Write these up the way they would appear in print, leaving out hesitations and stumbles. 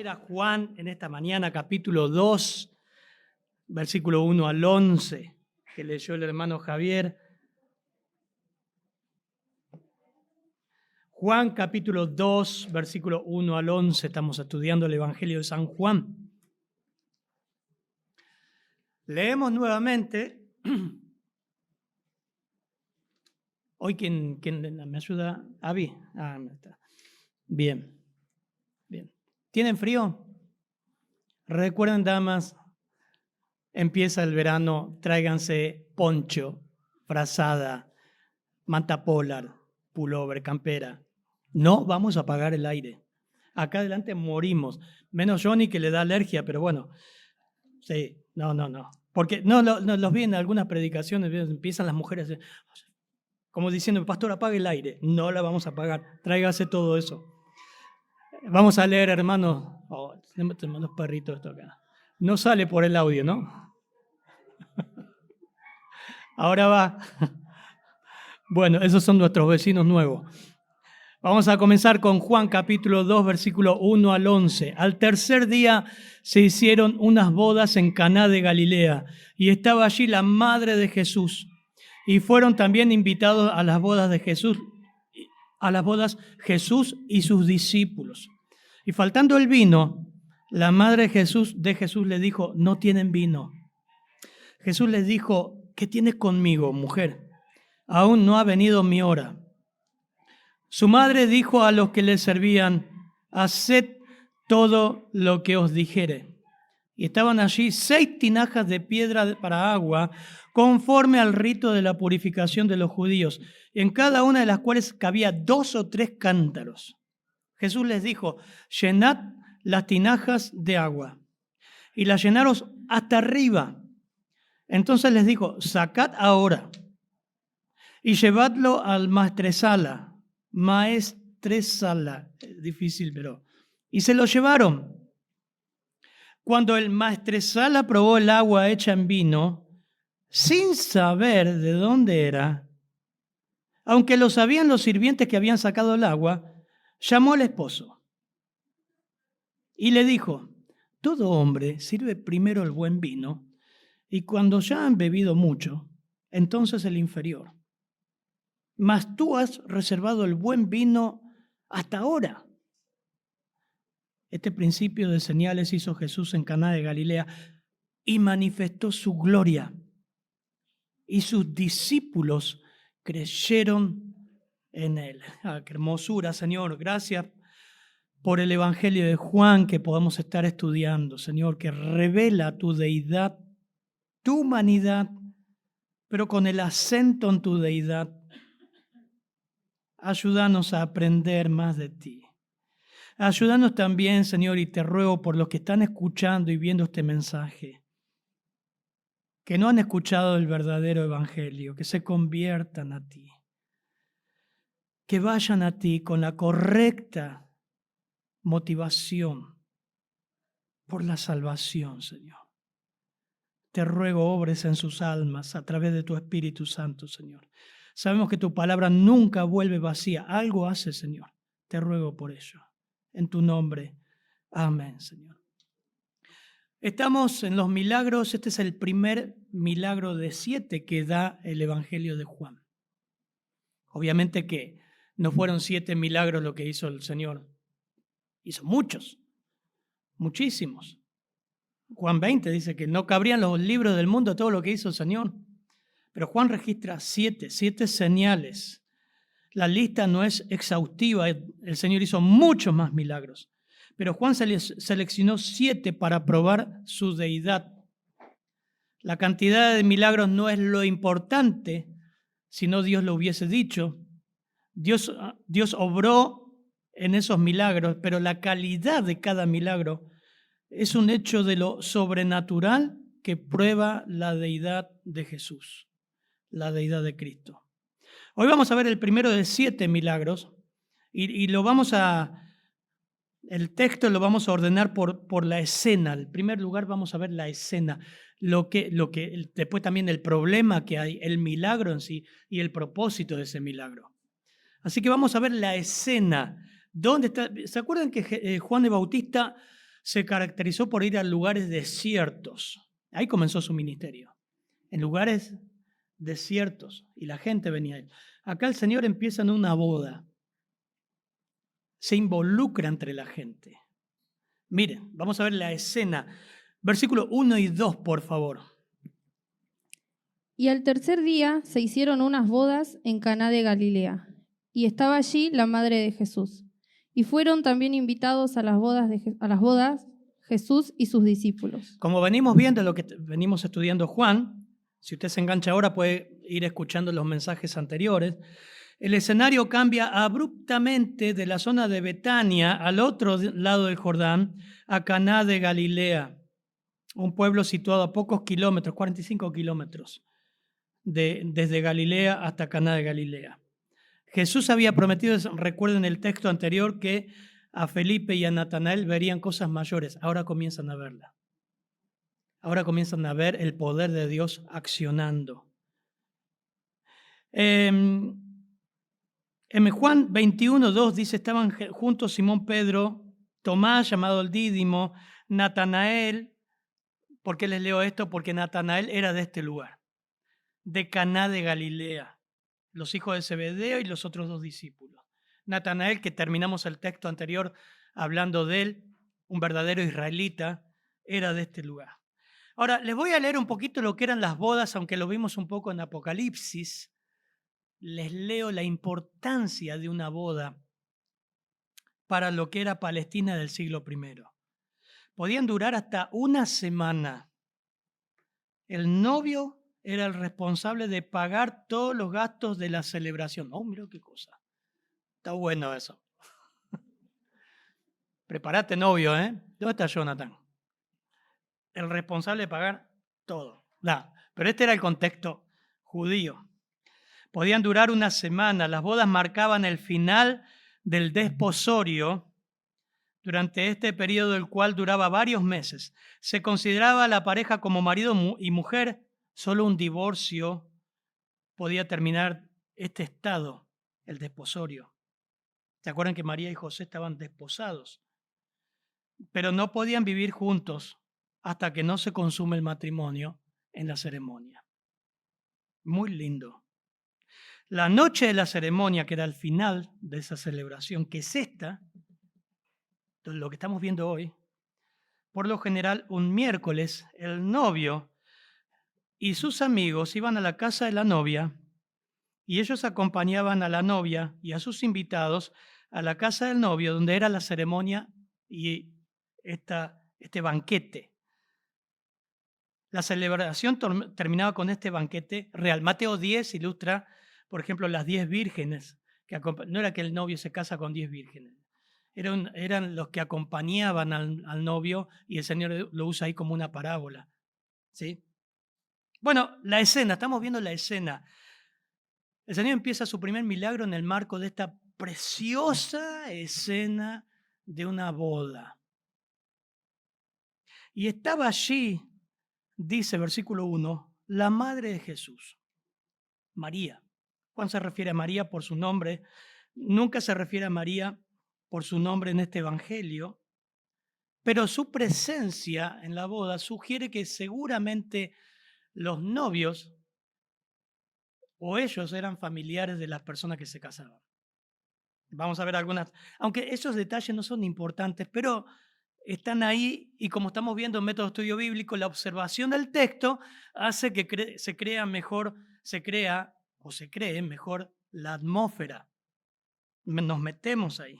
ir a Juan en esta mañana, capítulo 2, versículo 1 al 11, que leyó el hermano Javier. Juan capítulo 2, versículo 1 al 11, estamos estudiando el Evangelio de San Juan. Leemos nuevamente. Hoy, ¿quién me ayuda? Avi. Está. Bien. ¿Tienen frío? Recuerden, damas, empieza el verano, tráiganse poncho, frazada, manta polar, pullover, campera. No vamos a apagar el aire. Acá adelante morimos. Menos Johnny, que le da alergia, pero bueno. Sí, no. Porque no los vi en algunas predicaciones, empiezan las mujeres como diciendo, pastor, apague el aire. No la vamos a apagar. Tráigase todo eso. Vamos a leer, hermanos. Tenemos los perritos esto acá. No sale por el audio, ¿no? Ahora va. Bueno, esos son nuestros vecinos nuevos. Vamos a comenzar con Juan capítulo 2, versículo 1 al 11. Al tercer día se hicieron unas bodas en Caná de Galilea y estaba allí la madre de Jesús. Y fueron también invitados a las bodas de Jesús, Jesús y sus discípulos. Y faltando el vino, la madre de Jesús le dijo, no tienen vino. Jesús les dijo, ¿qué tienes conmigo, mujer? Aún no ha venido mi hora. Su madre dijo a los que le servían, haced todo lo que os dijere. Y estaban allí 6 tinajas de piedra para agua, conforme al rito de la purificación de los judíos, en cada una de las cuales cabía 2 o 3 cántaros. Jesús les dijo, llenad las tinajas de agua. Y las llenaron hasta arriba. Entonces les dijo, sacad ahora y llevadlo al maestresala, difícil, pero... Y se lo llevaron. Cuando el maestresala probó el agua hecha en vino, sin saber de dónde era, aunque lo sabían los sirvientes que habían sacado el agua, llamó al esposo y le dijo, todo hombre sirve primero el buen vino y cuando ya han bebido mucho, entonces el inferior. Mas tú has reservado el buen vino hasta ahora. Este principio de señales hizo Jesús en Caná de Galilea y manifestó su gloria. Y sus discípulos creyeron en él. Qué hermosura, Señor. Gracias por el Evangelio de Juan que podamos estar estudiando, Señor, que revela tu deidad, tu humanidad, pero con el acento en tu deidad. Ayúdanos a aprender más de ti. Ayúdanos también, Señor, y te ruego por los que están escuchando y viendo este mensaje, que no han escuchado el verdadero evangelio, que se conviertan a ti, que vayan a ti con la correcta motivación por la salvación, Señor. Te ruego obres en sus almas a través de tu Espíritu Santo, Señor. Sabemos que tu palabra nunca vuelve vacía. Algo hace, Señor. Te ruego por ello. En tu nombre. Amén, Señor. Estamos en los milagros. Este es el primer milagro de 7 que da el Evangelio de Juan. Obviamente que no fueron 7 milagros lo que hizo el Señor. Hizo muchos, muchísimos. Juan 20 dice que no cabrían los libros del mundo todo lo que hizo el Señor. Pero Juan registra 7 señales. La lista no es exhaustiva. El Señor hizo muchos más milagros. Pero Juan seleccionó 7 para probar su deidad. La cantidad de milagros no es lo importante, si no Dios lo hubiese dicho. Dios obró en esos milagros, pero la calidad de cada milagro es un hecho de lo sobrenatural que prueba la deidad de Jesús, la deidad de Cristo. Hoy vamos a ver el primero de 7 milagros y el texto lo vamos a ordenar por la escena. En primer lugar vamos a ver la escena, después también el problema que hay, el milagro en sí y el propósito de ese milagro. Así que vamos a ver la escena. ¿Dónde está? ¿Se acuerdan que Juan el Bautista se caracterizó por ir a lugares desiertos. Ahí comenzó su ministerio, en lugares desiertos, y la gente venía a él. Acá el Señor empieza en una boda, se involucra entre la gente. Miren, vamos a ver la escena. Versículos 1 y 2, por favor. Y al tercer día se hicieron unas bodas en Caná de Galilea, y estaba allí la madre de Jesús. Y fueron también invitados a las bodas Jesús y sus discípulos. Como venimos viendo lo que venimos estudiando Juan, si usted se engancha ahora puede ir escuchando los mensajes anteriores, el escenario cambia abruptamente de la zona de Betania al otro lado del Jordán, a Caná de Galilea, un pueblo situado a pocos kilómetros, 45 kilómetros, desde Galilea hasta Caná de Galilea. Jesús había prometido, recuerden el texto anterior, que a Felipe y a Natanael verían cosas mayores. Ahora comienzan a verla. Ahora comienzan a ver el poder de Dios accionando. En Juan 21:2 dice, estaban juntos Simón Pedro, Tomás, llamado el Dídimo, Natanael. ¿Por qué les leo esto? Porque Natanael era de este lugar, de Caná de Galilea, los hijos de Zebedeo y los otros 2 discípulos. Natanael, que terminamos el texto anterior hablando de él, un verdadero israelita, era de este lugar. Ahora, les voy a leer un poquito lo que eran las bodas, aunque lo vimos un poco en Apocalipsis. Les leo la importancia de una boda para lo que era Palestina del siglo I. Podían durar hasta una semana. El novio era el responsable de pagar todos los gastos de la celebración. Oh, mira qué cosa. Está bueno eso. Prepárate, novio, ¿eh? ¿Dónde está Jonathan? El responsable de pagar todo. Pero este era el contexto judío. Podían durar una semana. Las bodas marcaban el final del desposorio durante este periodo, el cual duraba varios meses. Se consideraba a la pareja como marido y mujer. Solo un divorcio podía terminar este estado, el desposorio. ¿Se acuerdan que María y José estaban desposados? Pero no podían vivir juntos hasta que no se consume el matrimonio en la ceremonia. Muy lindo. La noche de la ceremonia, que era el final de esa celebración, que es esta, lo que estamos viendo hoy, por lo general un miércoles, el novio y sus amigos iban a la casa de la novia y ellos acompañaban a la novia y a sus invitados a la casa del novio, donde era la ceremonia y este banquete. La celebración terminaba con este banquete real. Mateo 10 ilustra, por ejemplo, las 10 vírgenes. No era que el novio se casa con 10 vírgenes. Eran los que acompañaban al novio y el Señor lo usa ahí como una parábola. ¿Sí? Bueno, la escena, estamos viendo la escena. El Señor empieza su primer milagro en el marco de esta preciosa escena de una boda. Y estaba allí, dice versículo 1, la madre de Jesús, María. Juan se refiere a María por su nombre. Nunca se refiere a María por su nombre en este evangelio, pero su presencia en la boda sugiere que seguramente los novios o ellos eran familiares de las personas que se casaban. Vamos a ver algunas, aunque esos detalles no son importantes, pero están ahí y como estamos viendo en Método de Estudio Bíblico, la observación del texto hace que se cree mejor la atmósfera. Nos metemos ahí.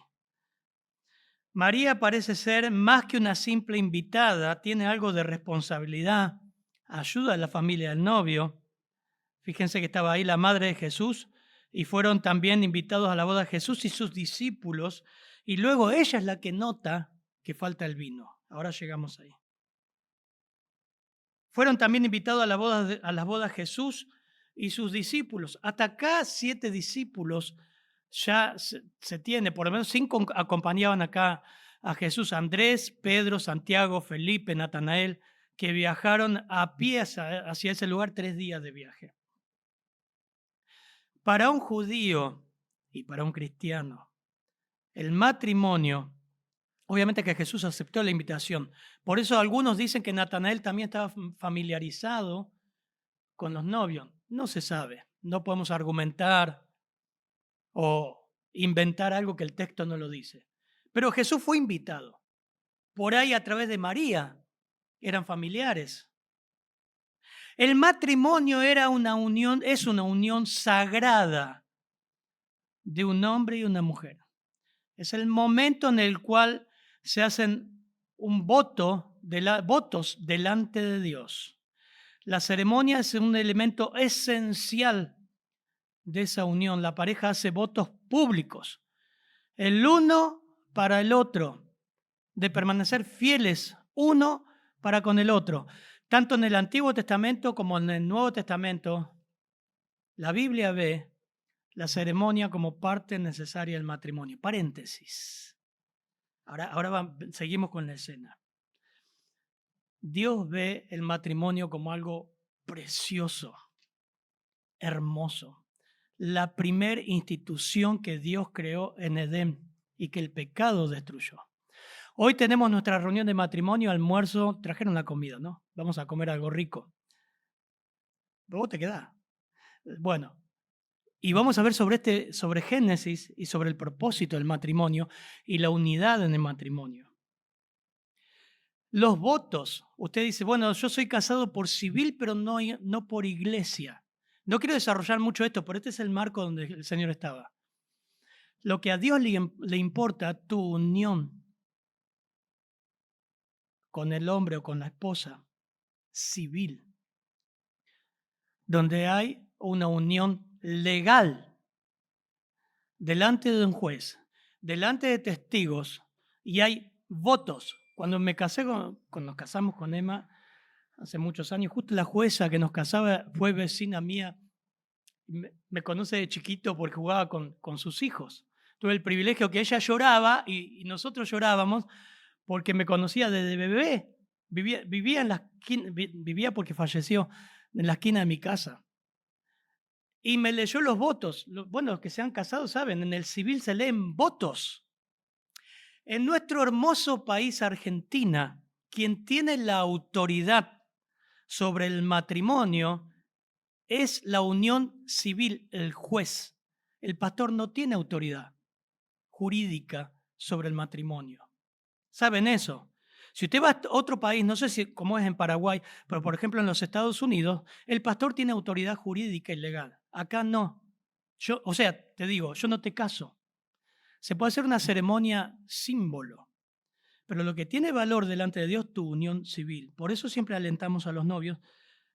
María parece ser más que una simple invitada, tiene algo de responsabilidad, ayuda a la familia del novio. Fíjense que estaba ahí la madre de Jesús y fueron también invitados a la boda Jesús y sus discípulos, y luego ella es la que nota que falta el vino. Ahora llegamos ahí. Fueron también invitados a las bodas Jesús y sus discípulos. Hasta acá 7 discípulos ya se tiene, por lo menos 5 acompañaban acá a Jesús: Andrés, Pedro, Santiago, Felipe, Natanael, que viajaron a pie hacia ese lugar 3 días de viaje. Para un judío y para un cristiano, el matrimonio Obviamente que Jesús aceptó la invitación. Por eso algunos dicen que Natanael también estaba familiarizado con los novios. No se sabe. No podemos argumentar o inventar algo que el texto no lo dice. Pero Jesús fue invitado. Por ahí a través de María eran familiares. El matrimonio es una unión sagrada de un hombre y una mujer. Es el momento en el cual se hacen votos delante de Dios. La ceremonia es un elemento esencial de esa unión. La pareja hace votos públicos, el uno para el otro, de permanecer fieles uno para con el otro. Tanto en el Antiguo Testamento como en el Nuevo Testamento, la Biblia ve la ceremonia como parte necesaria del matrimonio. Paréntesis. Ahora seguimos con la escena. Dios ve el matrimonio como algo precioso, hermoso. La primera institución que Dios creó en Edén y que el pecado destruyó. Hoy tenemos nuestra reunión de matrimonio, almuerzo, trajeron la comida, ¿no? Vamos a comer algo rico. ¿Pero vos te quedás? Bueno, y vamos a ver sobre Génesis y sobre el propósito del matrimonio y la unidad en el matrimonio. Los votos, usted dice, bueno, yo soy casado por civil, pero no por iglesia. No quiero desarrollar mucho esto, pero este es el marco donde el Señor estaba. Lo que a Dios le importa, tu unión con el hombre o con la esposa, civil, donde hay una unión legal delante de un juez, delante de testigos, y hay votos. Cuando nos casamos con Emma, hace muchos años, justo la jueza que nos casaba fue vecina mía, me conoce de chiquito porque jugaba con sus hijos. Tuve el privilegio que ella lloraba y nosotros llorábamos porque me conocía desde bebé. Vivía porque falleció en la esquina de mi casa. Y me leyó los votos. Bueno, los que se han casado saben, en el civil se leen votos. En nuestro hermoso país, Argentina, quien tiene la autoridad sobre el matrimonio es la unión civil, el juez. El pastor no tiene autoridad jurídica sobre el matrimonio. ¿Saben eso? Si usted va a otro país, no sé cómo es en Paraguay, pero por ejemplo en los Estados Unidos, el pastor tiene autoridad jurídica y legal. Acá no. Yo no te caso. Se puede hacer una ceremonia símbolo, pero lo que tiene valor delante de Dios, tu unión civil. Por eso siempre alentamos a los novios.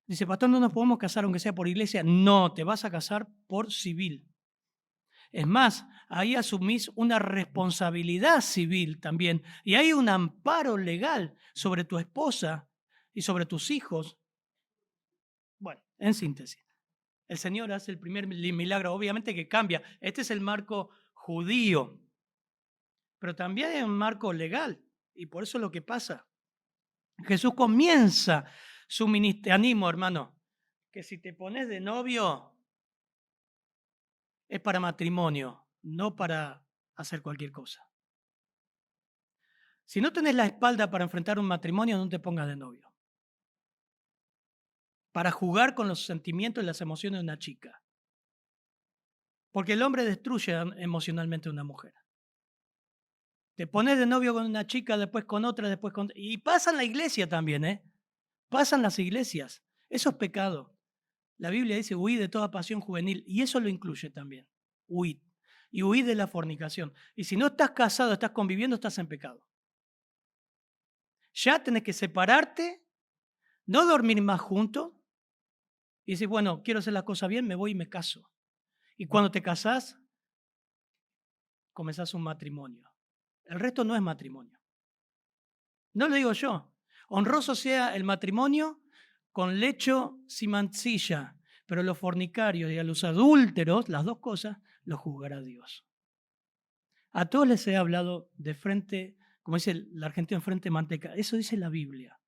Dice, pastor, no nos podemos casar aunque sea por iglesia. No, te vas a casar por civil. Es más, ahí asumís una responsabilidad civil también y hay un amparo legal sobre tu esposa y sobre tus hijos. Bueno, en síntesis, el Señor hace el primer milagro, obviamente que cambia. Este es el marco judío, pero también hay un marco legal y por eso es lo que pasa. Jesús comienza su ministerio. Te animo, hermano, que si te pones de novio es para matrimonio, no para hacer cualquier cosa. Si no tenés la espalda para enfrentar un matrimonio, no te pongas de novio. Para jugar con los sentimientos y las emociones de una chica. Porque el hombre destruye emocionalmente a una mujer. Te pones de novio con una chica, después con otra, después con... Y pasa en la iglesia también, ¿eh? Pasan las iglesias. Eso es pecado. La Biblia dice, huid de toda pasión juvenil. Y eso lo incluye también. Huid. Y huid de la fornicación. Y si no estás casado, estás conviviendo, estás en pecado. Ya tenés que separarte, no dormir más juntos. Y decir, bueno, quiero hacer las cosas bien, me voy y me caso. Y cuando te casás, comenzás un matrimonio. El resto no es matrimonio. No lo digo yo. Honroso sea el matrimonio con lecho sin mancilla, pero a los fornicarios y a los adúlteros, las dos cosas, los juzgará Dios. A todos les he hablado de frente, como dice el argentino, frente manteca. Eso dice la Biblia.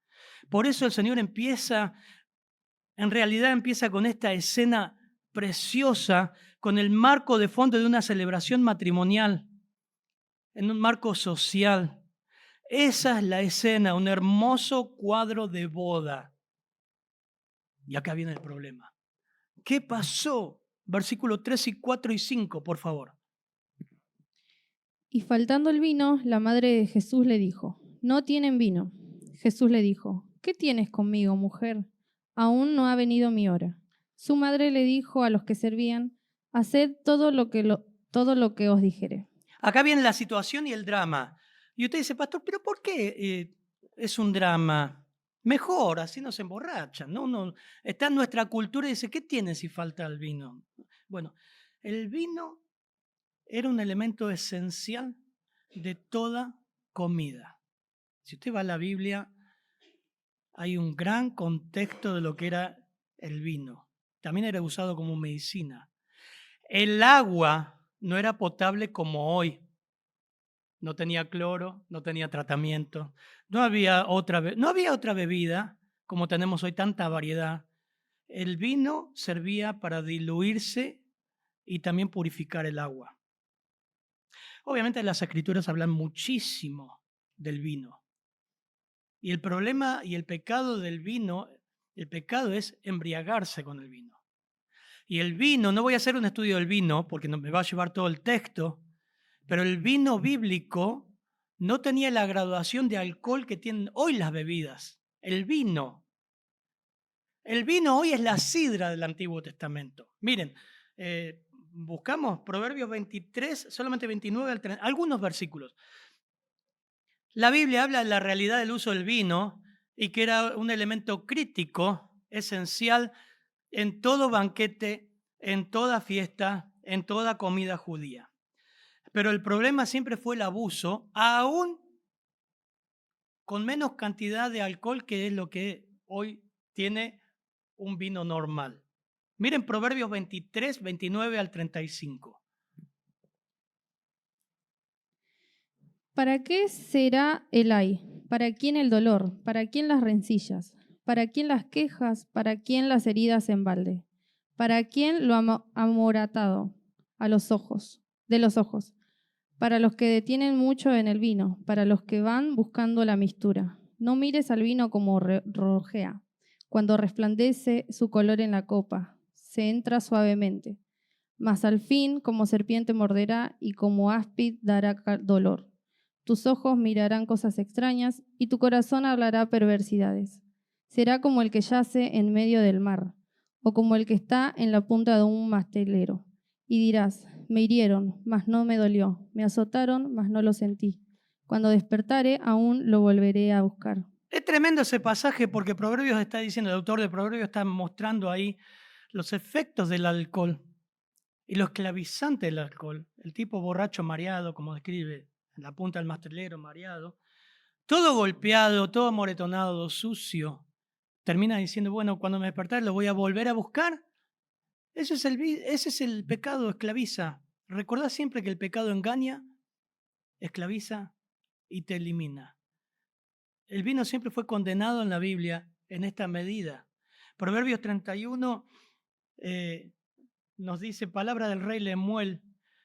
Por eso el Señor en realidad empieza con esta escena preciosa, con el marco de fondo de una celebración matrimonial, en un marco social. Esa es la escena, un hermoso cuadro de boda. Y acá viene el problema. ¿Qué pasó? Versículo 3 y 4 y 5, por favor. Y faltando el vino, la madre de Jesús le dijo, no tienen vino. Jesús le dijo, ¿qué tienes conmigo, mujer? Aún no ha venido mi hora. Su madre le dijo a los que servían, haced todo lo que os dijere. Acá viene la situación y el drama. Y usted dice, pastor, ¿pero por qué es un drama? Mejor, así no se emborrachan. No, está en nuestra cultura y dice, ¿qué tiene si falta el vino? Bueno, el vino era un elemento esencial de toda comida. Si usted va a la Biblia, hay un gran contexto de lo que era el vino. También era usado como medicina. El agua no era potable como hoy. No tenía cloro, no tenía tratamiento, no había otra bebida como tenemos hoy, tanta variedad. El vino servía para diluirse y también purificar el agua. Obviamente las escrituras hablan muchísimo del vino. Y el problema y el pecado del vino, el pecado es embriagarse con el vino. Y el vino, no voy a hacer un estudio del vino porque no me va a llevar todo el texto, pero el vino bíblico no tenía la graduación de alcohol que tienen hoy las bebidas. El vino hoy es la sidra del Antiguo Testamento. Miren, buscamos Proverbios 23, solamente 29 al 30, algunos versículos. La Biblia habla de la realidad del uso del vino y que era un elemento crítico, esencial en todo banquete, en toda fiesta, en toda comida judía. Pero el problema siempre fue el abuso, aún con menos cantidad de alcohol, que es lo que hoy tiene un vino normal. Miren Proverbios 23, 29 al 35. ¿Para qué será el ay? ¿Para quién el dolor? ¿Para quién las rencillas? ¿Para quién las quejas? ¿Para quién las heridas en balde? ¿Para quién lo amoratado a los ojos, de los ojos? Para los que detienen mucho en el vino, para los que van buscando la mistura. No mires al vino como rojea, cuando resplandece su color en la copa, se entra suavemente, mas al fin como serpiente morderá y como áspid dará dolor. Tus ojos mirarán cosas extrañas y tu corazón hablará perversidades. Será como el que yace en medio del mar, o como el que está en la punta de un mastelero. Y dirás, me hirieron, mas no me dolió, me azotaron, mas no lo sentí. Cuando despertare, aún lo volveré a buscar. Es tremendo ese pasaje porque Proverbios está diciendo, el autor de Proverbios está mostrando ahí los efectos del alcohol y lo esclavizante del alcohol. El tipo borracho mareado, como describe en la punta del mastelero, mareado, todo golpeado, todo amoretonado, sucio. Termina diciendo, bueno, cuando me despertare lo voy a volver a buscar. Ese es el pecado, esclaviza. Recordá siempre que el pecado engaña, esclaviza y te elimina. El vino siempre fue condenado en la Biblia en esta medida. Proverbios 31 nos dice, palabra del rey Lemuel,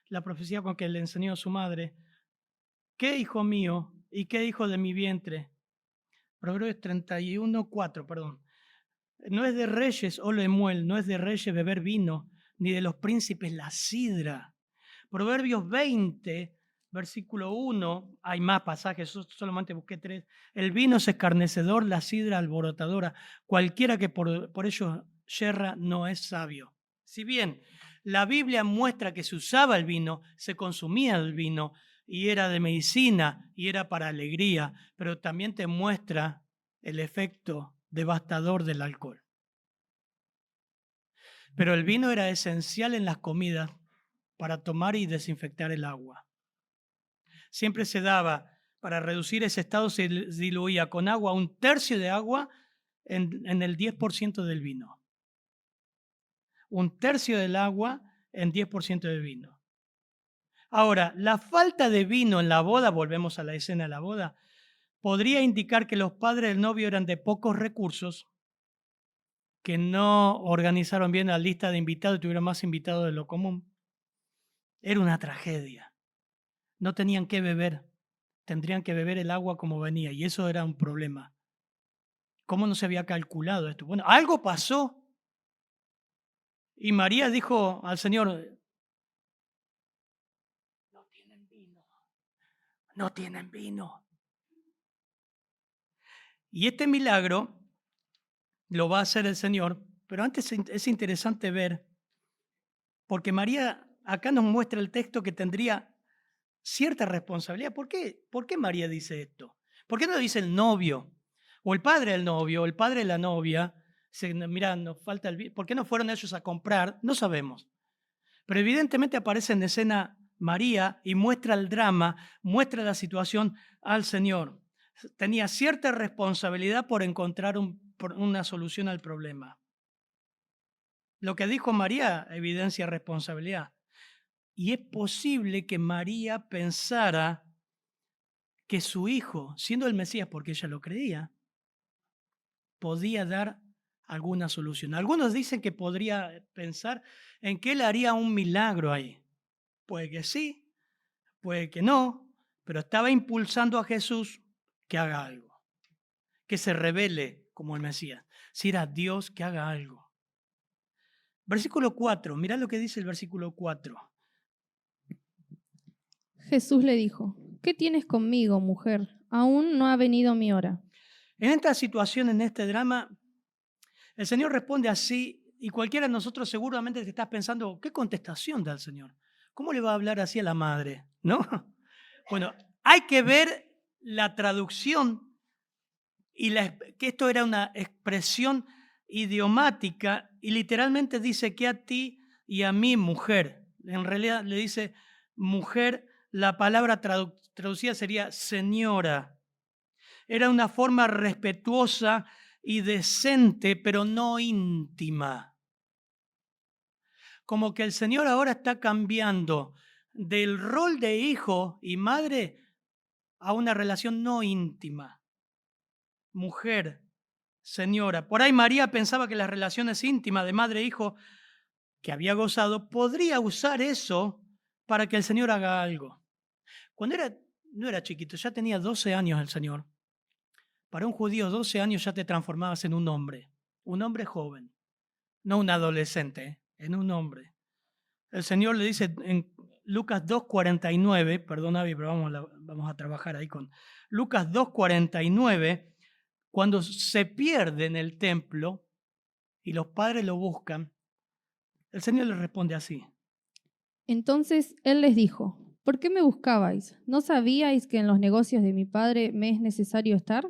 la profecía con que le enseñó a su madre, ¿qué hijo mío y qué hijo de mi vientre? Proverbios 31, 4, perdón. No es de reyes, oh Lemuel, no es de reyes beber vino, ni de los príncipes la sidra. Proverbios 20, versículo 1, hay más pasajes, solamente busqué 3. El vino es escarnecedor, la sidra alborotadora. Cualquiera que por ello yerra no es sabio. Si bien la Biblia muestra que se usaba el vino, se consumía el vino, y era de medicina, y era para alegría, pero también te muestra el efecto devastador del alcohol. Pero el vino era esencial en las comidas para tomar y desinfectar el agua. Siempre se daba, para reducir ese estado, se diluía con agua, 1/3 de agua en el 10% del vino. 1/3 del agua en 10% de vino. Ahora, la falta de vino en la boda, volvemos a la escena de la boda, podría indicar que los padres del novio eran de pocos recursos, que no organizaron bien la lista de invitados y tuvieron más invitados de lo común. Era una tragedia. No tenían qué beber. tendrían que beber el agua como venía, y eso era un problema. ¿Cómo no se había calculado esto? Bueno, algo pasó. Y María dijo al Señor, no tienen vino, no tienen vino. Y este milagro lo va a hacer el Señor, pero antes es interesante ver, porque María acá nos muestra el texto que tendría cierta responsabilidad. ¿Por qué? ¿Por qué María dice esto? ¿Por qué no lo dice el novio? O el padre del novio, o el padre de la novia. Mira, nos falta el vino. ¿Por qué no fueron ellos a comprar? No sabemos. Pero evidentemente aparece en escena María y muestra el drama, muestra la situación al Señor. Tenía cierta responsabilidad por encontrar una solución al problema. Lo que dijo María evidencia responsabilidad. Y es posible que María pensara que su hijo, siendo el Mesías, porque ella lo creía, podía dar alguna solución. Algunos dicen que podría pensar en que él haría un milagro ahí. Puede que sí, puede que no, pero estaba impulsando a Jesús que haga algo, que se revele como el Mesías. Si era Dios, que haga algo. Versículo 4, mirá lo que dice el versículo 4. Jesús le dijo, ¿qué tienes conmigo, mujer? Aún no ha venido mi hora. En esta situación, en este drama, el Señor responde así, y cualquiera de nosotros seguramente te estás pensando, ¿qué contestación da el Señor? ¿Cómo le va a hablar así a la madre? ¿No? Bueno, hay que ver la traducción y que esto era una expresión idiomática y literalmente dice que a ti y a mí, mujer. En realidad le dice mujer, la palabra traducida sería señora. Era una forma respetuosa y decente, pero no íntima. Como que el Señor ahora está cambiando del rol de hijo y madre a una relación no íntima. Mujer, señora. Por ahí María pensaba que las relaciones íntimas de madre e hijo que había gozado, podría usar eso para que el Señor haga algo. Cuando no era chiquito, ya tenía 12 años el Señor. Para un judío, 12 años ya te transformabas en un hombre joven, no un adolescente, en un hombre. El Señor le dice en Lucas 2:49, perdón Avi, pero vamos a trabajar ahí con Lucas 2:49, cuando se pierde en el templo y los padres lo buscan, el Señor les responde así. Entonces él les dijo, ¿por qué me buscabais? ¿No sabíais que en los negocios de mi padre me es necesario estar?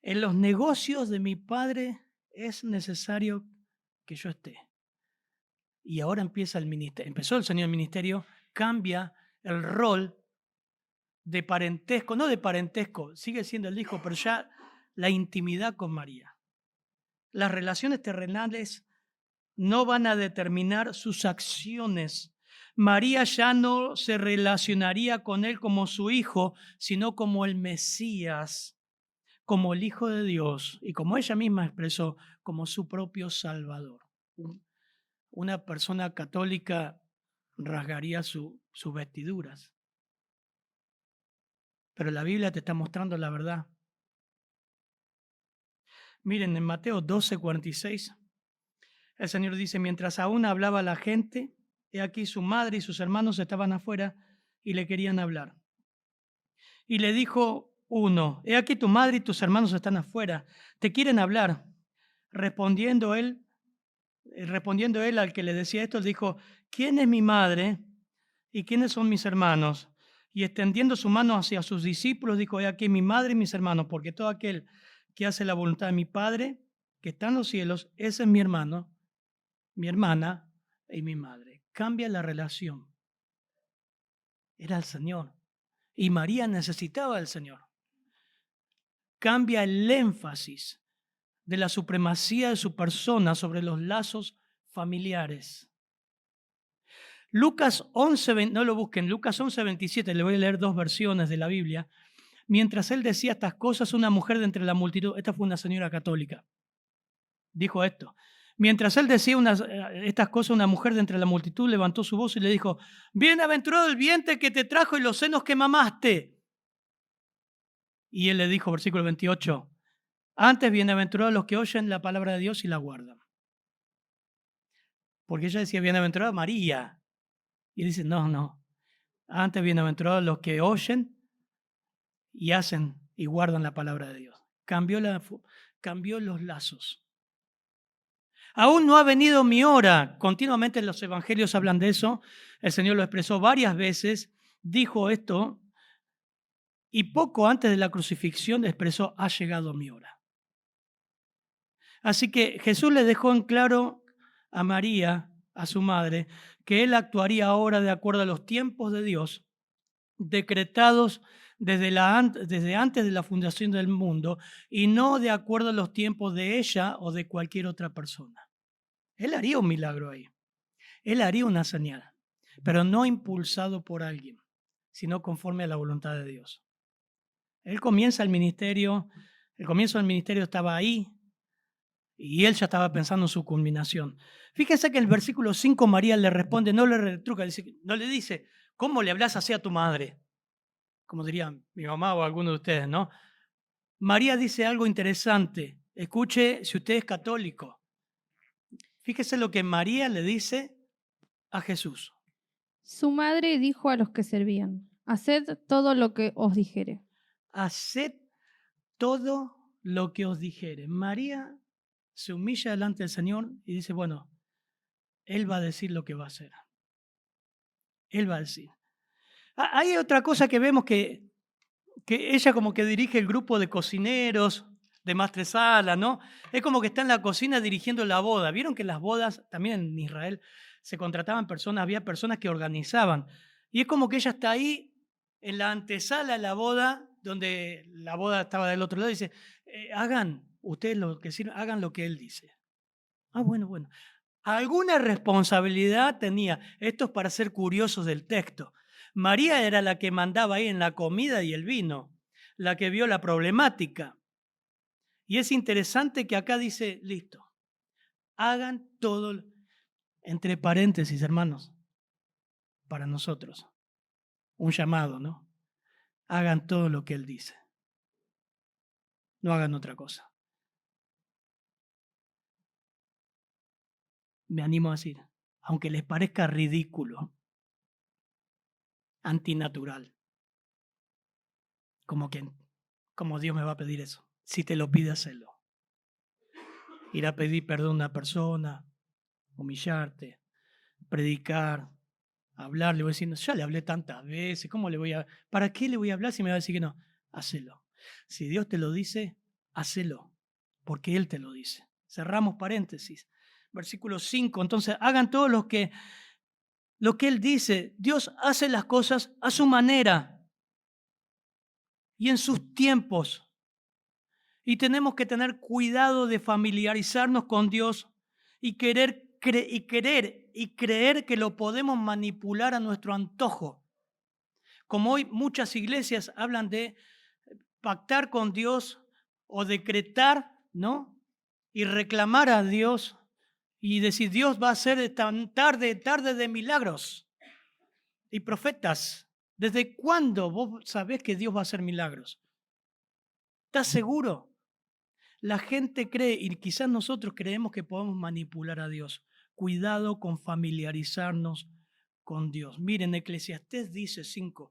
En los negocios de mi padre es necesario que yo esté. Y ahora empieza el ministerio. Empezó el Señor el ministerio, cambia el rol de parentesco, no de parentesco, sigue siendo el hijo, pero ya la intimidad con María. Las relaciones terrenales no van a determinar sus acciones. María ya no se relacionaría con él como su hijo, sino como el Mesías, como el Hijo de Dios y como ella misma expresó, como su propio Salvador. Una persona católica rasgaría sus vestiduras. Pero la Biblia te está mostrando la verdad. Miren, en Mateo 12:46, el Señor dice, mientras aún hablaba la gente, he aquí su madre y sus hermanos estaban afuera y le querían hablar. Y le dijo uno, he aquí tu madre y tus hermanos están afuera, te quieren hablar. Respondiendo él al que le decía esto, le dijo, ¿quién es mi madre y quiénes son mis hermanos? Y extendiendo su mano hacia sus discípulos, dijo, he aquí mi madre y mis hermanos, porque todo aquel que hace la voluntad de mi Padre, que está en los cielos, ese es mi hermano, mi hermana y mi madre. Cambia la relación. Era el Señor. Y María necesitaba al Señor. Cambia el énfasis de la supremacía de su persona sobre los lazos familiares. Lucas 11, no lo busquen, Lucas 11:27, le voy a leer 2 versiones de la Biblia. Mientras él decía estas cosas, una mujer de entre la multitud, esta fue una señora católica, dijo esto. Mientras él decía estas cosas, una mujer de entre la multitud levantó su voz y le dijo, bienaventurado el vientre que te trajo y los senos que mamaste. Y él le dijo, versículo 28, antes bienaventurados los que oyen la palabra de Dios y la guardan. Porque ella decía, bienaventurada María. Y él dice, no. Antes bienaventurados los que oyen y hacen y guardan la palabra de Dios. Cambió los lazos. Aún no ha venido mi hora. Continuamente los evangelios hablan de eso. El Señor lo expresó varias veces. Dijo esto y poco antes de la crucifixión expresó, ha llegado mi hora. Así que Jesús le dejó en claro a María, a su madre, que Él actuaría ahora de acuerdo a los tiempos de Dios, decretados desde antes de la fundación del mundo y no de acuerdo a los tiempos de ella o de cualquier otra persona. Él haría un milagro ahí. Él haría una señal, pero no impulsado por alguien, sino conforme a la voluntad de Dios. Él comienza el ministerio estaba ahí y él ya estaba pensando en su culminación. Fíjense que en el versículo 5 María le responde, no le retruca, no le dice, ¿cómo le hablas así a tu madre? Como dirían mi mamá o alguno de ustedes, ¿no? María dice algo interesante. Escuche si usted es católico. Fíjese lo que María le dice a Jesús. Su madre dijo a los que servían, haced todo lo que os dijere. Haced todo lo que os dijere. María se humilla delante del Señor y dice, bueno, Él va a decir lo que va a hacer. Él va a decir. Hay otra cosa que vemos que ella como que dirige el grupo de cocineros, de maestresala, ¿no? Es como que está en la cocina dirigiendo la boda. Vieron que en las bodas, también en Israel, se contrataban personas, había personas que organizaban. Y es como que ella está ahí en la antesala de la boda, donde la boda estaba del otro lado, y dice, hagan ustedes lo que sirven, hagan lo que él dice. Ah, bueno. Alguna responsabilidad tenía. Esto es para ser curiosos del texto. María era la que mandaba ahí en la comida y el vino, la que vio la problemática. Y es interesante que acá dice, listo, hagan todo, entre paréntesis, hermanos, para nosotros. Un llamado, ¿no? Hagan todo lo que Él dice. No hagan otra cosa. Me animo a decir, aunque les parezca ridículo, antinatural, como Dios me va a pedir eso. Si te lo pide, hacelo. Ir a pedir perdón a una persona, humillarte, predicar, hablar, le voy diciendo, ya le hablé tantas veces, ¿para qué le voy a hablar si me va a decir que no? Hacelo. Si Dios te lo dice, hacelo, porque Él te lo dice. Cerramos paréntesis. Versículo 5, entonces hagan todo lo que Él dice. Dios hace las cosas a su manera y en sus tiempos. Y tenemos que tener cuidado de familiarizarnos con Dios y creer que lo podemos manipular a nuestro antojo. Como hoy muchas iglesias hablan de pactar con Dios o decretar, ¿no? Y reclamar a Dios y decir, Dios va a hacer tarde de milagros. Y profetas, ¿desde cuándo vos sabés que Dios va a hacer milagros? ¿Estás seguro? La gente cree, y quizás nosotros creemos que podemos manipular a Dios. Cuidado con familiarizarnos con Dios. Miren, Eclesiastés dice 5.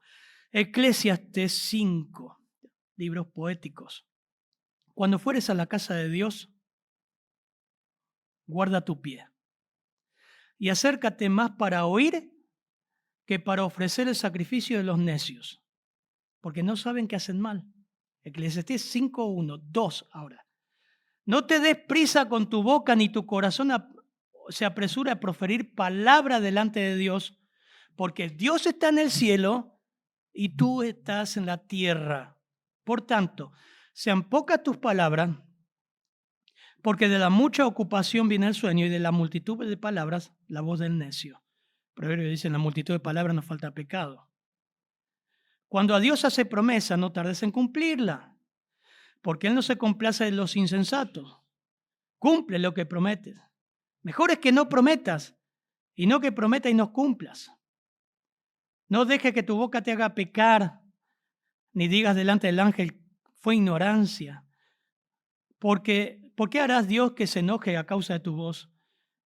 Eclesiastés 5, libros poéticos. Cuando fueres a la casa de Dios, guarda tu pie. Y acércate más para oír que para ofrecer el sacrificio de los necios, porque no saben que hacen mal. Eclesiastés 5:1, 2 ahora. No te des prisa con tu boca ni tu corazón se apresura a proferir palabra delante de Dios, porque Dios está en el cielo y tú estás en la tierra. Por tanto, sean pocas tus palabras, porque de la mucha ocupación viene el sueño y de la multitud de palabras la voz del necio. Proverbio dice, en la multitud de palabras nos falta pecado. Cuando a Dios hace promesa, no tardes en cumplirla, porque Él no se complace de los insensatos. Cumple lo que prometes. Mejor es que no prometas y no que prometas y no cumplas. No dejes que tu boca te haga pecar, ni digas delante del ángel fue ignorancia. ¿Por qué harás Dios que se enoje a causa de tu voz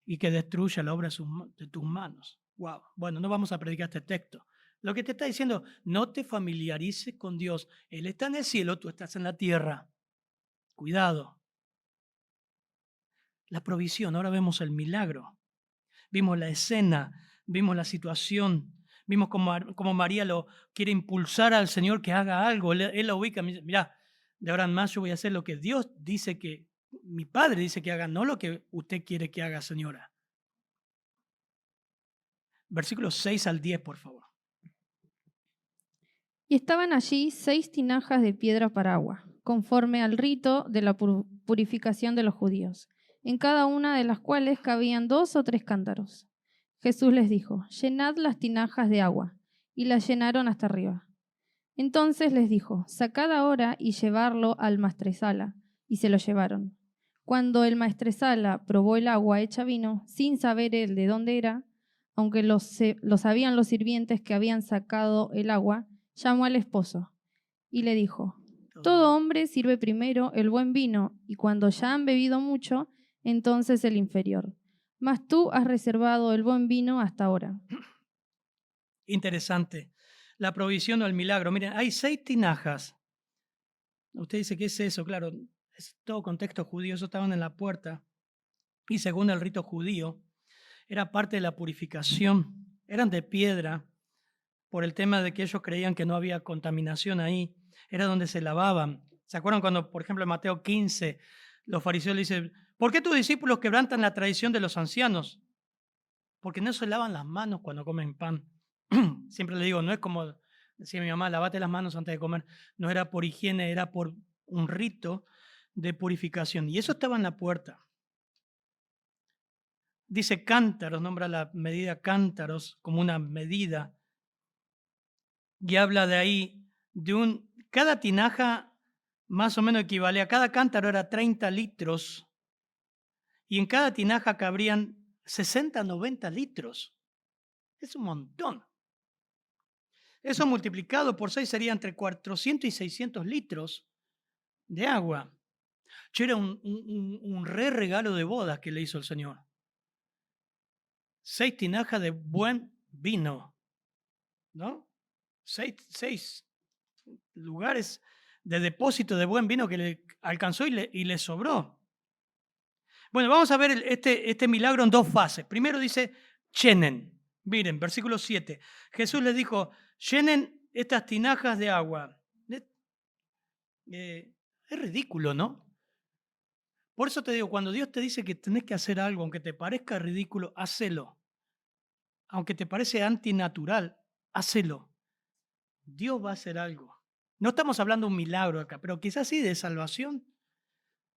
y que destruya la obra de tus manos? Wow. Bueno, no vamos a predicar este texto. Lo que te está diciendo, no te familiarices con Dios. Él está en el cielo, tú estás en la tierra. Cuidado. La provisión, ahora vemos el milagro. Vimos la escena, vimos la situación, vimos cómo María lo quiere impulsar al Señor que haga algo. Él la ubica, mirá, de ahora en más yo voy a hacer lo que Dios dice que, mi Padre dice que haga, no lo que usted quiere que haga, señora. Versículos 6 al 10, por favor. Y estaban allí 6 tinajas de piedra para agua, conforme al rito de la purificación de los judíos, en cada una de las cuales cabían 2 o 3 cántaros. Jesús les dijo, llenad las tinajas de agua, y las llenaron hasta arriba. Entonces les dijo, sacad ahora y llevarlo al maestresala, y se lo llevaron. Cuando el maestresala probó el agua hecha vino, sin saber él de dónde era, aunque lo sabían los sirvientes que habían sacado el agua, llamó al esposo y le dijo, todo hombre sirve primero el buen vino, y cuando ya han bebido mucho, entonces el inferior. Mas tú has reservado el buen vino hasta ahora. Interesante. La provisión o el milagro. Miren, hay 6 tinajas. Usted dice, ¿qué es eso? Claro, es todo contexto judío. Eso estaban en la puerta. Y según el rito judío, era parte de la purificación. Eran de piedra por el tema de que ellos creían que no había contaminación ahí. Era donde se lavaban. ¿Se acuerdan cuando, por ejemplo, en Mateo 15, los fariseos le dicen, ¿por qué tus discípulos quebrantan la tradición de los ancianos? Porque no se lavan las manos cuando comen pan. Siempre le digo, no es como decía mi mamá, lavate las manos antes de comer. No era por higiene, era por un rito de purificación. Y eso estaba en la puerta. Dice cántaros, nombra la medida cántaros como una medida. Y habla de ahí, cada tinaja más o menos equivale a cada cántaro era 30 litros. Y en cada tinaja cabrían 60, 90 litros. Es un montón. Eso multiplicado por 6 sería entre 400 y 600 litros de agua. Era un re regalo de bodas que le hizo el Señor. 6 tinajas de buen vino, ¿no? 6 lugares de depósito de buen vino que le alcanzó y le sobró. Bueno, vamos a ver este milagro en 2 fases. Primero dice, llenen. Miren, versículo 7. Jesús les dijo, llenen estas tinajas de agua. Es ridículo, ¿no? Por eso te digo, cuando Dios te dice que tenés que hacer algo, aunque te parezca ridículo, hacelo. Aunque te parece antinatural, hacelo. Dios va a hacer algo. No estamos hablando de un milagro acá, pero quizás sí de salvación.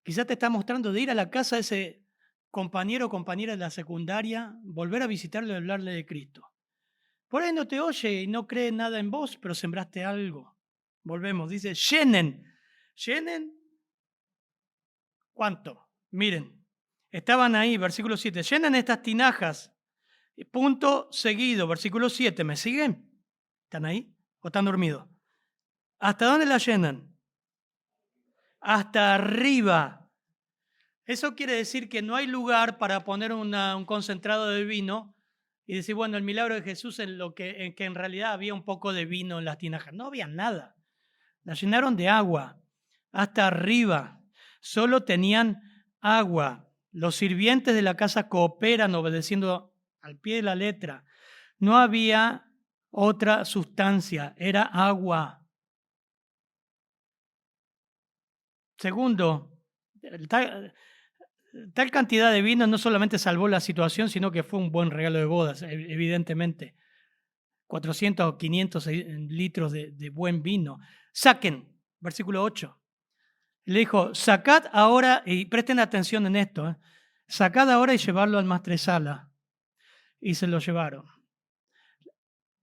Quizás te está mostrando de ir a la casa de ese compañero o compañera de la secundaria, volver a visitarle y hablarle de Cristo. Por ahí no te oye y no cree nada en vos, pero sembraste algo. Volvemos, dice, llenen. ¿Llenen? ¿Cuánto? Miren, estaban ahí, versículo 7, llenan estas tinajas. Punto seguido, versículo 7, ¿me siguen? ¿Están ahí o están dormidos? ¿Hasta dónde la llenan? Hasta arriba. Eso quiere decir que no hay lugar para poner un concentrado de vino y decir, bueno, el milagro de Jesús en que en realidad había un poco de vino en las tinajas. No había nada. La llenaron de agua hasta arriba. Solo tenían agua. Los sirvientes de la casa cooperan obedeciendo al pie de la letra. No había otra sustancia, era agua. Segundo, tal cantidad de vino no solamente salvó la situación, sino que fue un buen regalo de bodas, evidentemente. 400 o 500 litros de buen vino. Saquen, versículo 8. Le dijo, sacad ahora, y presten atención en esto, sacad ahora y llevarlo al maestresala. Y se lo llevaron.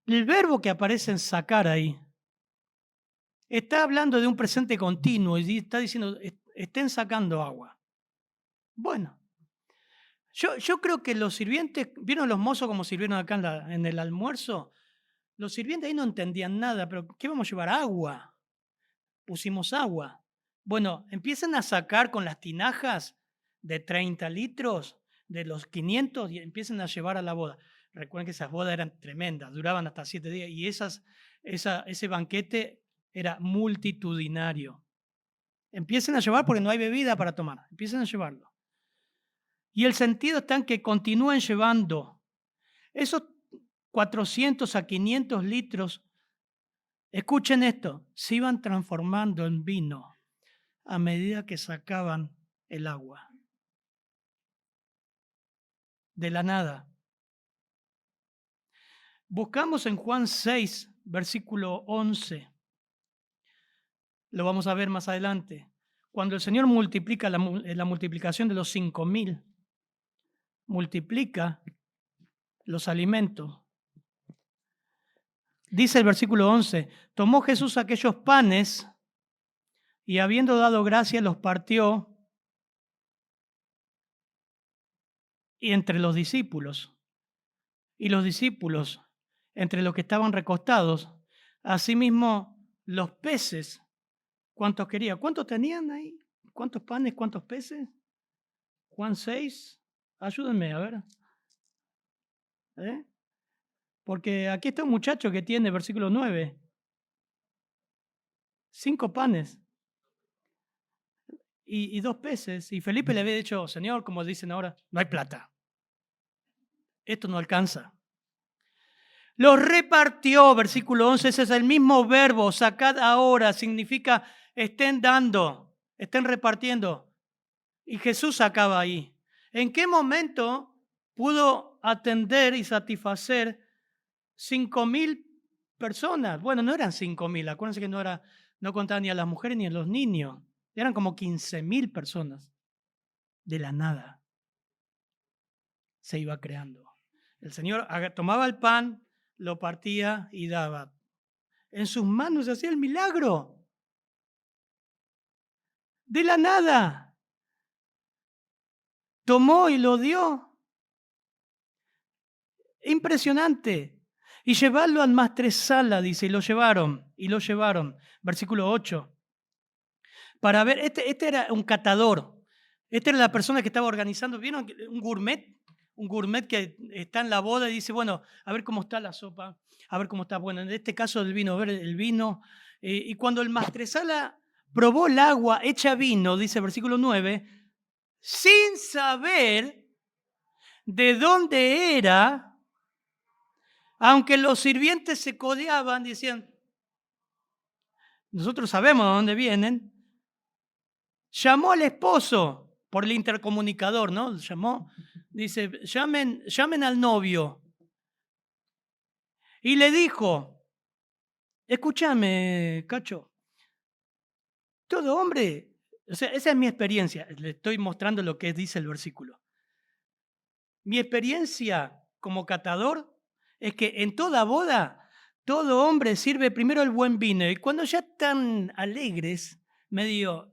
El verbo que aparece en sacar ahí está hablando de un presente continuo y está diciendo, estén sacando agua. Bueno, yo creo que los sirvientes, ¿vieron los mozos como sirvieron acá en el almuerzo? Los sirvientes ahí no entendían nada, pero ¿qué vamos a llevar? Agua. Pusimos agua. Bueno, empiezan a sacar con las tinajas de 30 litros, de los 500, y empiezan a llevar a la boda. Recuerden que esas bodas eran tremendas, duraban hasta 7 días, y ese banquete era multitudinario. Empiecen a llevar porque no hay bebida para tomar, empiecen a llevarlo. Y el sentido está en que continúen llevando esos 400 a 500 litros. Escuchen esto, se iban transformando en vino a medida que sacaban el agua. De la nada. Buscamos en Juan 6, versículo 11. Lo vamos a ver más adelante. Cuando el Señor multiplica la multiplicación de los 5,000, multiplica los alimentos. Dice el versículo 11, tomó Jesús aquellos panes y habiendo dado gracias los partió y entre los discípulos. Y los discípulos, entre los que estaban recostados, asimismo los peces, ¿cuántos quería? ¿Cuántos tenían ahí? ¿Cuántos panes, cuántos peces? Juan 6, ayúdenme a ver. Porque aquí está un muchacho que tiene, versículo 9, 5 panes y 2 peces. Y Felipe le había dicho, Señor, como dicen ahora, no hay plata. Esto no alcanza. Los repartió, versículo 11, ese es el mismo verbo, sacad ahora, significa estén dando, estén repartiendo. Y Jesús sacaba ahí. ¿En qué momento pudo atender y satisfacer 5,000 personas? Bueno, no eran 5,000, acuérdense que no contaban ni a las mujeres ni a los niños. Eran como 15,000 personas. De la nada se iba creando. El Señor tomaba el pan, lo partía y daba. En sus manos se hacía el milagro. De la nada. Tomó y lo dio. Impresionante. Y llevarlo al maestresala, dice, y lo llevaron. Versículo 8. Para ver, este era un catador. Esta era la persona que estaba organizando. ¿Vieron? Un gourmet que está en la boda y dice, bueno, a ver cómo está la sopa, a ver cómo está, bueno, en este caso el vino, a ver el vino. Y cuando el maestresala probó el agua hecha vino, dice el versículo 9, sin saber de dónde era, aunque los sirvientes se codeaban, decían, nosotros sabemos de dónde vienen, llamó al esposo por el intercomunicador, ¿no? Llamó, dice, llamen al novio. Y le dijo, escúchame, Cacho, todo hombre, o sea, esa es mi experiencia, le estoy mostrando lo que dice el versículo. Mi experiencia como catador es que en toda boda, todo hombre sirve primero el buen vino y cuando ya están alegres, medio,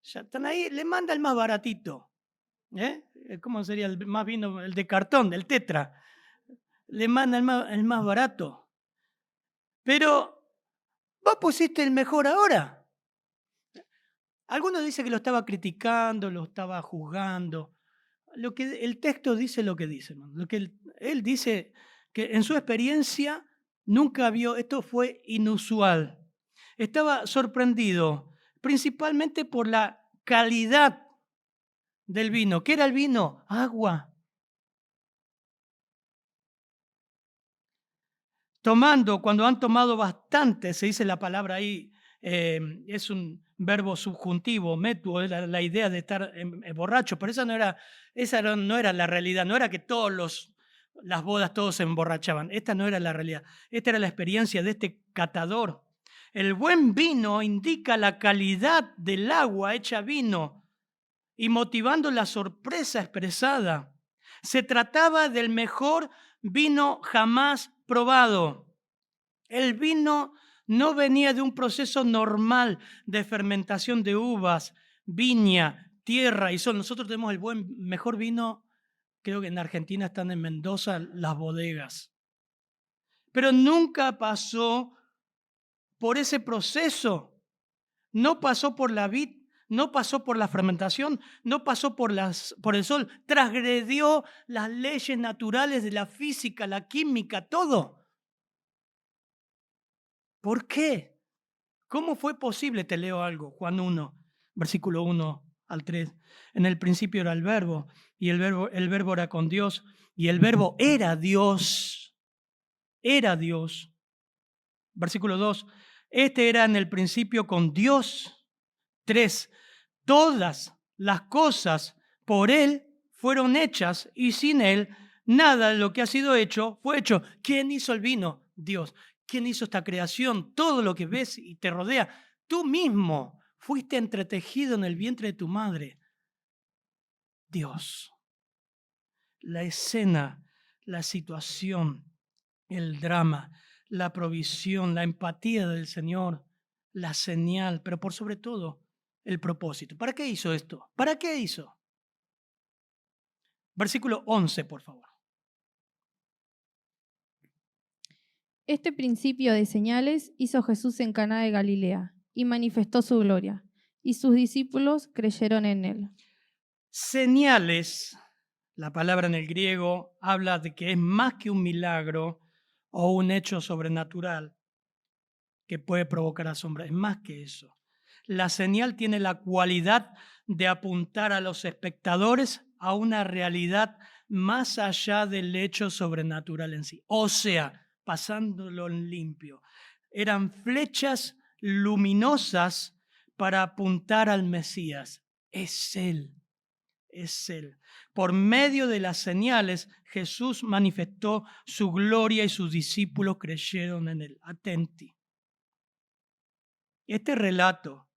ya están ahí, le manda el más baratito. ¿Cómo sería el más vino? El de cartón, el tetra. Le manda el más barato. Pero vos pusiste el mejor ahora. Algunos dicen que lo estaba criticando, lo estaba juzgando. El texto dice lo que dice. Lo que él dice que en su experiencia nunca vio, esto fue inusual. Estaba sorprendido, principalmente por la calidad del vino. ¿Qué era el vino? Agua. Tomando, cuando han tomado bastante, se dice la palabra ahí, es un verbo subjuntivo, metuo, era la idea de estar borracho, pero esa no era la realidad, no era que las bodas todos se emborrachaban, esta no era la realidad, esta era la experiencia de este catador. El buen vino indica la calidad del agua hecha vino y motivando la sorpresa expresada. Se trataba del mejor vino jamás probado. El vino no venía de un proceso normal de fermentación de uvas, viña, tierra y sol. Nosotros tenemos el mejor vino, creo que en Argentina están en Mendoza las bodegas. Pero nunca pasó por ese proceso no pasó por la vid, no pasó por la fermentación, no pasó por el sol, transgredió las leyes naturales de la física, la química, todo. ¿Por qué? ¿Cómo fue posible? Te leo algo, Juan 1, versículo 1 al 3. En el principio era el verbo, y el verbo era con Dios, y el verbo era Dios. Era Dios. Versículo 2. Este era en el principio con Dios. 3. Todas las cosas por Él fueron hechas, y sin Él nada de lo que ha sido hecho fue hecho. ¿Quién hizo el vino? Dios. ¿Quién hizo esta creación? Todo lo que ves y te rodea. Tú mismo fuiste entretejido en el vientre de tu madre. Dios. La escena, la situación, el drama, la provisión, la empatía del Señor, la señal, pero por sobre todo, el propósito. ¿Para qué hizo esto? ¿Para qué hizo? Versículo 11, por favor. Este principio de señales hizo Jesús en Caná de Galilea y manifestó su gloria, y sus discípulos creyeron en él. Señales, la palabra en el griego habla de que es más que un milagro o un hecho sobrenatural que puede provocar asombro. Es más que eso. La señal tiene la cualidad de apuntar a los espectadores a una realidad más allá del hecho sobrenatural en sí. O sea, pasándolo en limpio. Eran flechas luminosas para apuntar al Mesías. Es Él. Es Él. Por medio de las señales, Jesús manifestó su gloria y sus discípulos creyeron en Él. Atenti. Este relato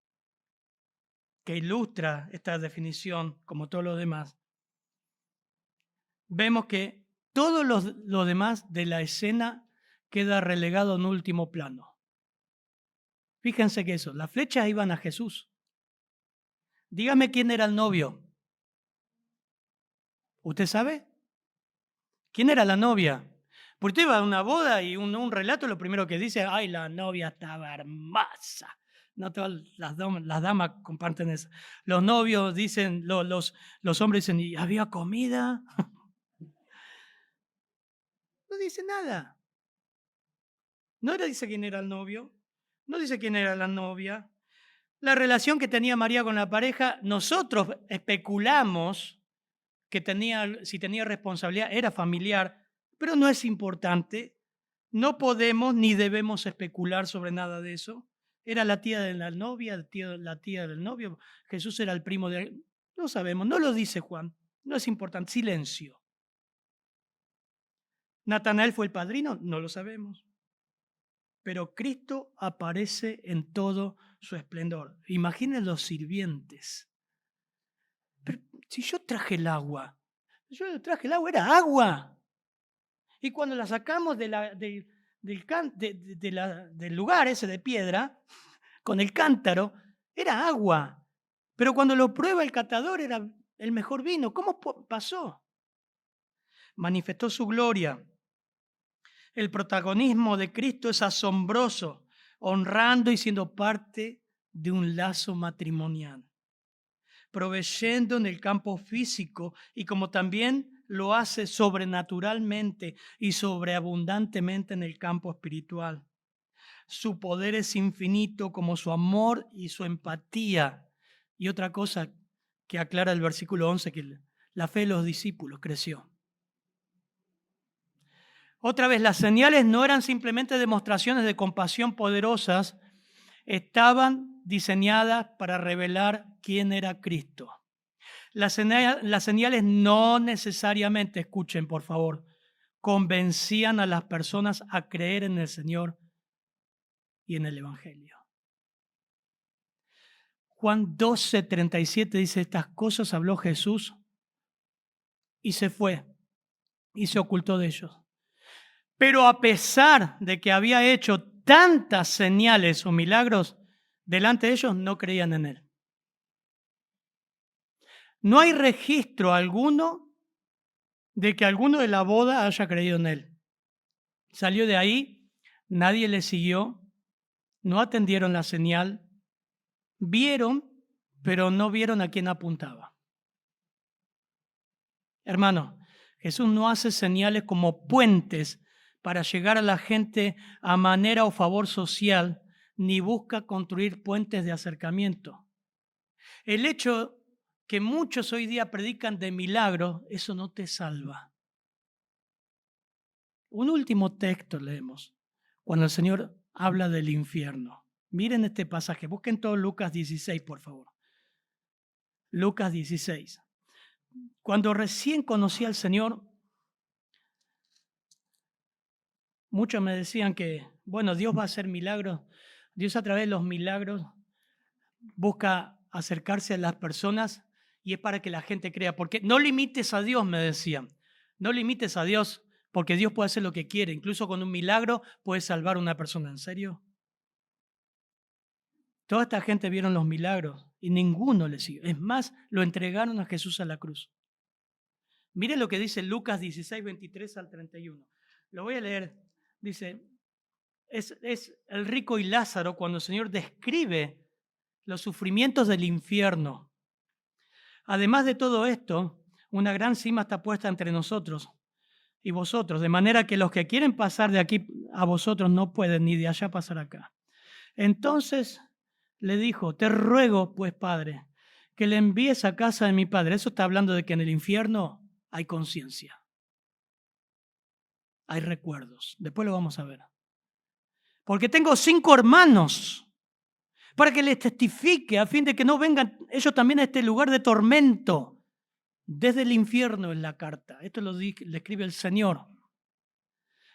que ilustra esta definición, como todos los demás, vemos que todo lo demás de la escena queda relegado en último plano. Fíjense que eso, las flechas iban a Jesús. Dígame quién era el novio. ¿Usted sabe? ¿Quién era la novia? Porque usted va a una boda y un relato lo primero que dice, ay, la novia estaba hermosa. No todas las damas comparten eso. Los novios dicen, los hombres dicen, ¿y había comida? No dice nada. No le dice quién era el novio, no dice quién era la novia. La relación que tenía María con la pareja, nosotros especulamos que si tenía responsabilidad, era familiar, pero no es importante. No podemos ni debemos especular sobre nada de eso. Era la tía de la novia, la tía del novio. Jesús era el primo de... No sabemos, no lo dice Juan. No es importante. Silencio. ¿Natanael fue el padrino? No lo sabemos. Pero Cristo aparece en todo su esplendor. Imaginen los sirvientes. Pero si yo traje el agua, era agua. Y cuando la sacamos del lugar ese de piedra, con el cántaro, era agua. Pero cuando lo prueba el catador era el mejor vino. ¿Cómo pasó? Manifestó su gloria. El protagonismo de Cristo es asombroso, honrando y siendo parte de un lazo matrimonial, proveyendo en el campo físico y como también lo hace sobrenaturalmente y sobreabundantemente en el campo espiritual. Su poder es infinito como su amor y su empatía. Y otra cosa que aclara el versículo 11, que la fe de los discípulos creció. Otra vez, las señales no eran simplemente demostraciones de compasión poderosas, estaban diseñadas para revelar quién era Cristo. Las señales no necesariamente, escuchen por favor, convencían a las personas a creer en el Señor y en el Evangelio. Juan 12:37 dice, estas cosas habló Jesús y se fue y se ocultó de ellos. Pero a pesar de que había hecho tantas señales o milagros delante de ellos, no creían en él. No hay registro alguno de que alguno de la boda haya creído en él. Salió de ahí, nadie le siguió, no atendieron la señal, vieron, pero no vieron a quién apuntaba. Hermano, Jesús no hace señales como puentes para llegar a la gente a manera o favor social, ni busca construir puentes de acercamiento. El hecho que muchos hoy día predican de milagros, eso no te salva. Un último texto leemos, cuando el Señor habla del infierno. Miren este pasaje, busquen todo Lucas 16, por favor. Lucas 16. Cuando recién conocí al Señor, muchos me decían que, bueno, Dios va a hacer milagros. Dios a través de los milagros busca acercarse a las personas y es para que la gente crea. Porque no limites a Dios, me decían. No limites a Dios porque Dios puede hacer lo que quiere. Incluso con un milagro puede salvar a una persona. ¿En serio? Toda esta gente vieron los milagros y ninguno le siguió. Es más, lo entregaron a Jesús a la cruz. Miren lo que dice Lucas 16, 23 al 31. Lo voy a leer. Dice, es el rico y Lázaro cuando el Señor describe los sufrimientos del infierno. Además de todo esto, una gran cima está puesta entre nosotros y vosotros, de manera que los que quieren pasar de aquí a vosotros no pueden ni de allá pasar acá. Entonces le dijo, te ruego, pues, Padre, que le envíes a casa de mi padre. Eso está hablando de que en el infierno hay conciencia, hay recuerdos. Después lo vamos a ver. Porque tengo 5 hermanos, para que les testifique, a fin de que no vengan ellos también a este lugar de tormento. Desde el infierno en la carta. Esto le escribe el Señor.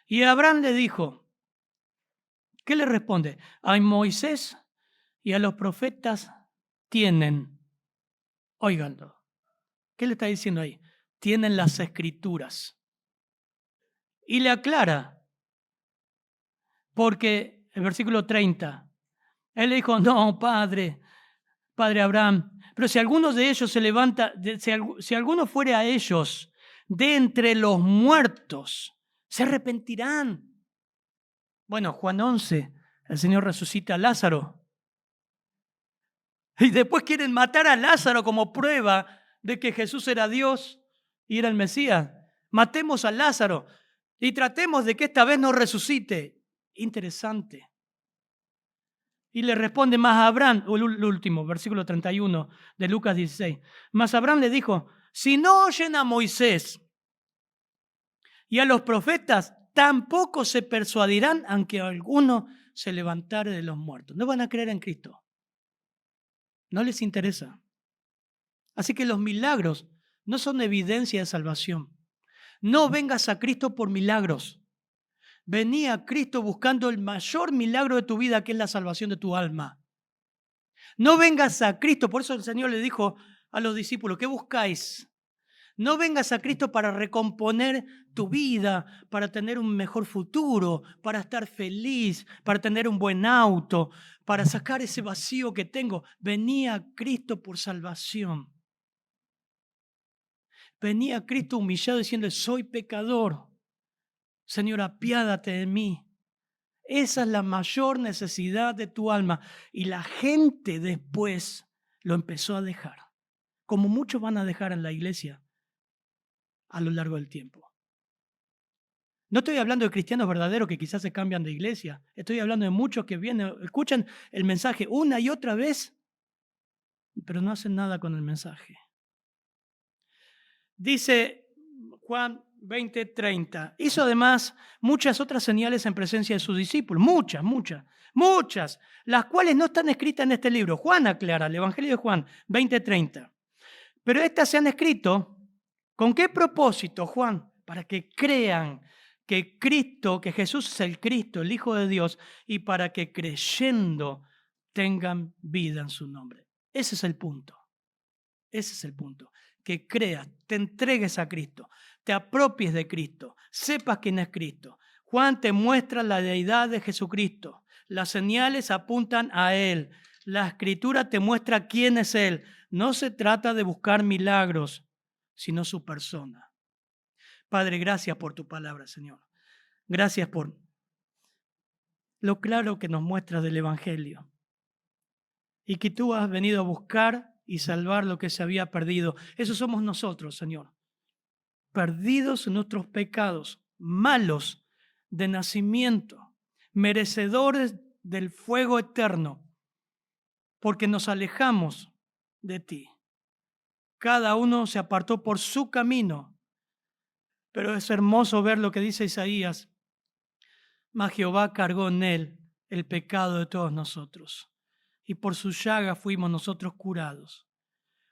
Y Abraham le dijo, ¿qué le responde? A Moisés y a los profetas tienen, óiganlo, ¿qué le está diciendo ahí? Tienen las escrituras. Y le aclara, porque el versículo 30, él le dijo, no, padre Abraham, pero si alguno de ellos se levanta, si alguno fuere a ellos de entre los muertos, se arrepentirán. Bueno, Juan 11, el Señor resucita a Lázaro. Y después quieren matar a Lázaro como prueba de que Jesús era Dios y era el Mesías. Matemos a Lázaro y tratemos de que esta vez no resucite. Interesante. Y le responde más a Abraham, el último, versículo 31 de Lucas 16. Mas Abraham le dijo, si no oyen a Moisés y a los profetas, tampoco se persuadirán aunque alguno se levantare de los muertos. No van a creer en Cristo. No les interesa. Así que los milagros no son evidencia de salvación. No vengas a Cristo por milagros. Vení a Cristo buscando el mayor milagro de tu vida, que es la salvación de tu alma. No vengas a Cristo, por eso el Señor le dijo a los discípulos, ¿qué buscáis? No vengas a Cristo para recomponer tu vida, para tener un mejor futuro, para estar feliz, para tener un buen auto, para sacar ese vacío que tengo. Vení a Cristo por salvación. Vení a Cristo humillado diciendo, soy pecador. Señor, apiádate de mí. Esa es la mayor necesidad de tu alma. Y la gente después lo empezó a dejar, como muchos van a dejar en la iglesia a lo largo del tiempo. No estoy hablando de cristianos verdaderos que quizás se cambian de iglesia. Estoy hablando de muchos que vienen, escuchan el mensaje una y otra vez, pero no hacen nada con el mensaje. Dice Juan 20:30. Hizo además muchas otras señales en presencia de sus discípulos. Muchas, las cuales no están escritas en este libro. Juan aclara, el Evangelio de Juan 20:30. Pero estas se han escrito, ¿con qué propósito, Juan? Para que crean que que Jesús es el Cristo, el Hijo de Dios, y para que creyendo tengan vida en su nombre. Ese es el punto. Ese es el punto. Que creas, te entregues a Cristo, te apropies de Cristo, sepas quién es Cristo. Juan te muestra la deidad de Jesucristo. Las señales apuntan a Él. La Escritura te muestra quién es Él. No se trata de buscar milagros, sino su persona. Padre, gracias por tu palabra, Señor. Gracias por lo claro que nos muestras del Evangelio. y que tú has venido a buscar y salvar lo que se había perdido. Eso somos nosotros, Señor. Perdidos en nuestros pecados, malos de nacimiento, merecedores del fuego eterno, porque nos alejamos de ti. Cada uno se apartó por su camino, pero es hermoso ver lo que dice Isaías. Mas Jehová cargó en él el pecado de todos nosotros, y por su llaga fuimos nosotros curados.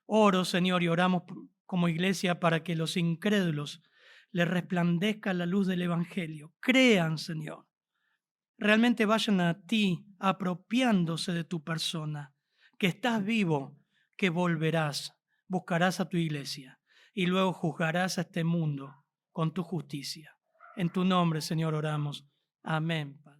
Oro, Señor, y oramos como iglesia para que los incrédulos les resplandezca la luz del Evangelio. Crean, Señor. Realmente vayan a ti apropiándose de tu persona, que estás vivo, que volverás, buscarás a tu iglesia y luego juzgarás a este mundo con tu justicia. En tu nombre, Señor, oramos. Amén, Padre.